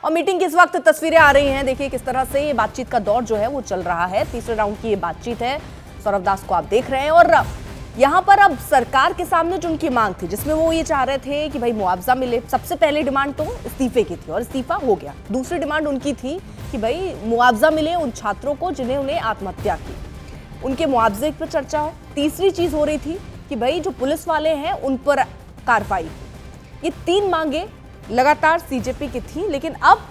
और मीटिंग की इस वक्त तस्वीरें आ रही हैं, देखिए किस तरह से ये बातचीत का दौर जो है वो चल रहा है। तीसरे राउंड की ये बातचीत है, सौरभ दास को आप देख रहे हैं। और यहाँ पर अब सरकार के सामने जो उनकी मांग थी, जिसमें वो ये चाह रहे थे कि भाई मुआवजा मिले। सबसे पहली डिमांड तो इस्तीफे की थी और इस्तीफा हो गया। दूसरी डिमांड उनकी थी कि भाई मुआवजा मिले उन छात्रों को जिन्हें आत्महत्या की, उनके मुआवजे पर चर्चा हो। तीसरी चीज हो रही थी कि भाई जो पुलिस वाले हैं उन पर कार्रवाई। ये तीन मांगे लगातार सीजेपी की थी, लेकिन अब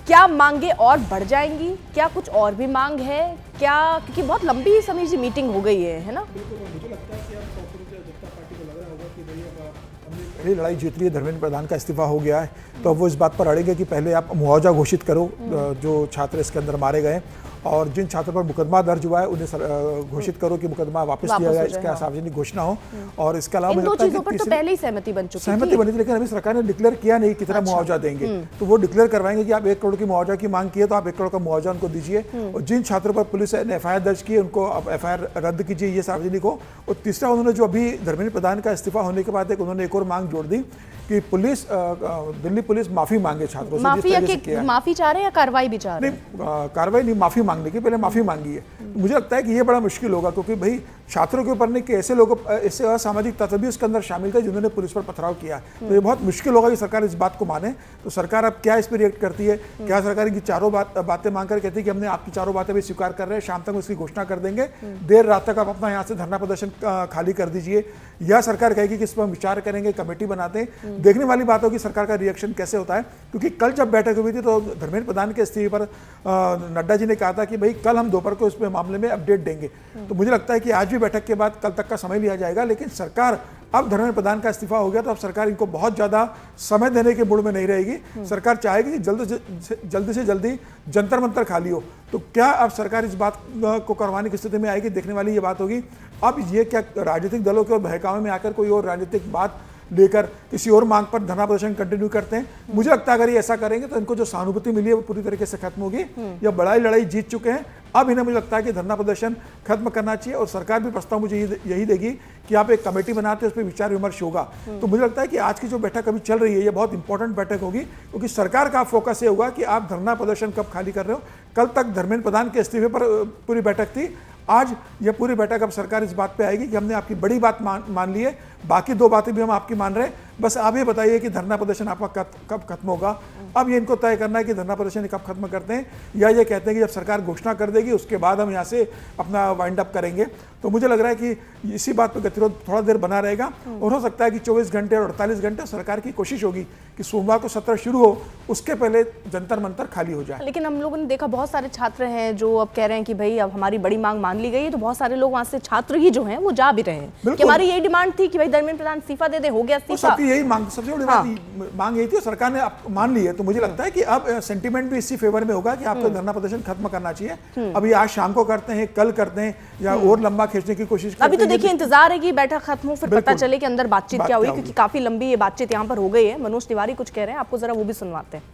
क्या मांगे और बढ़ जाएंगी? क्या कुछ और भी मांग है क्या? क्योंकि बहुत लंबी समय से मीटिंग हो गई है ना। बिल्कुल, मुझे लगता है कि अब कांग्रेस जनता पार्टी को लग रहा होगा कि भाई अब हमने पहली लड़ाई जीत ली है, धर्मेंद्र प्रधान का इस्तीफा हो गया है, तो अब वो इस बात पर अड़ेंगे कि पहले आप मुआवजा घोषित करो जो छात्र इसके अंदर मारे गए, और जिन छात्रों पर मुकदमा दर्ज हुआ है उन्हें घोषित करो कि मुकदमा वापस लिया जाए, इसका सार्वजनिक घोषणा हो। और इसके अलावा इन दो चीजों पर तो पहले ही सहमति बन चुकी थी, लेकिन अभी सरकार ने डिक्लेयर किया नहीं कितना मुआवजा देंगे। तो वो डिक्लेयर करवाएंगे कि आप 1 करोड़ की मुआवजा की मांग की है तो आप 1 करोड़ का मुआवजा उनको दीजिए, और जिन छात्रों पर पुलिस ने FIR दर्ज की उनको अब FIR रद्द कीजिए, ये सार्वजनिक हो। और तीसरा, उन्होंने जो अभी धर्मेंद्र प्रधान का इस्तीफा होने के बाद उन्होंने एक और मांग जोड़ दी कि पुलिस दिल्ली पुलिस माफी मांगे छात्रों से। माफी चाह रहे हैं या कार्रवाई भी चाह रहे हैं? नहीं, कार्रवाई नहीं, माफी मांगने की, पहले माफी मांगी है। तो मुझे लगता है कि ये बड़ा मुश्किल होगा, क्योंकि भाई छात्रों के ऊपर नहीं कि ऐसे लोगों, ऐसे असामाजिक तत्व भी उसके अंदर शामिल थे जिन्होंने पुलिस पर पथराव किया। तो ये बहुत मुश्किल होगा कि सरकार इस बात को माने। तो सरकार अब क्या इस पर रिएक्ट करती है? क्या सरकार इनकी चारों बातें मांगकर कहती है कि हमने आपकी चारों बातें भी स्वीकार कर रहे हैं, शाम तक उसकी घोषणा कर देंगे, देर रात तक आप अपना यहाँ से धरना प्रदर्शन खाली कर दीजिए, या सरकार कहेगी कि इस पर विचार करेंगे, कमेटी बनाते हैं। देखने वाली बात होगी सरकार का रिएक्शन कैसे होता है, क्योंकि कल जब बैठक हुई थी तो धर्मेंद्र प्रधान के इस्तीफे पर नड्डा जी ने कहा था कि भाई कल हम दोपहर को इस मामले में अपडेट देंगे। तो मुझे लगता है कि आज भी बैठक के बाद कल तक का समय लिया जाएगा, लेकिन सरकार अब धर्मेंद्र प्रधान का इस्तीफा हो गया तो अब सरकार इनको बहुत ज्यादा समय देने के मूड में नहीं रहेगी। सरकार चाहेगी कि जल्दी से जल्दी जंतर मंतर खाली हो। तो क्या अब सरकार इस बात को करवाने की स्थिति में आएगी? देखने वाली ये बात होगी। अब ये क्या राजनीतिक दलों के और बहकावे में आकर कोई और राजनीतिक बात लेकर किसी और मांग पर धरना प्रदर्शन कंटिन्यू करते हैं? मुझे लगता है अगर ये ऐसा करेंगे तो इनको जो सहानुभूति मिली है वो पूरी तरीके से खत्म होगी। या बड़ी लड़ाई जीत चुके हैं, अब इन्हें मुझे लगता है कि धरना प्रदर्शन खत्म करना चाहिए, और सरकार भी प्रस्ताव मुझे यही देगी कि आप एक कमेटी बनाते हैं, उस पर विचार विमर्श होगा। तो मुझे लगता है कि आज की जो बैठक अभी चल रही है ये बहुत इंपॉर्टेंट बैठक होगी, क्योंकि सरकार का फोकस ये होगा कि आप धरना प्रदर्शन कब खाली कर रहे हो। कल तक धर्मेंद्र प्रधान के इस्तीफे पर पूरी बैठक थी, आज ये पूरी बैठक अब सरकार इस बात पे आएगी कि हमने आपकी बड़ी बात मान ली है, बाकी 2 बातें भी हम आपकी मान रहे हैं, बस आप ये बताइए कि धरना प्रदर्शन आपका कब खत्म होगा। अब ये इनको तय करना है कि धरना प्रदर्शन कब खत्म करते हैं, या ये कहते हैं कि जब सरकार घोषणा कर देगी उसके बाद हम यहाँ से अपना वाइंड अप करेंगे। तो मुझे लग रहा है कि इसी बात पर गतिरोध थोड़ा देर बना रहेगा, और हो सकता है कि 24 घंटे और 48 घंटे सरकार की कोशिश होगी कि सोमवार को सत्र शुरू हो उसके पहले जंतर मंतर खाली हो जाए। लेकिन हम लोगों ने देखा बहुत सारे छात्र हैं जो अब कह रहे हैं कि भाई अब हमारी बड़ी मांग मान ली गई है, तो बहुत सारे लोग वहाँ से छात्र ही जो हैं वो जा भी रहे हैं कि हमारी यही डिमांड थी कि भाई धर्मेंद्र प्रधान इस्तीफा दे दे, हो गया इस्तीफा। सबकी यही मांग, सबसे बड़ी मांग यही थी, सरकार ने मान ली है। तो मुझे लगता है कि अब सेंटीमेंट भी इसी फेवर में होगा कि आपको धरना प्रदर्शन खत्म करना चाहिए। अभी आज शाम को करते हैं, कल करते हैं, या और लंबा खींचने की कोशिश करते हैं। अभी तो देखिए इंतजार है कि बैठक खत्म हो, फिर पता चले कि अंदर बातचीत क्या हुई, क्योंकि काफी लंबी ये बातचीत यहाँ पर हो गई है। मनोज तिवारी कुछ कह रहे हैं, आपको जरा वो भी सुनवाते हैं।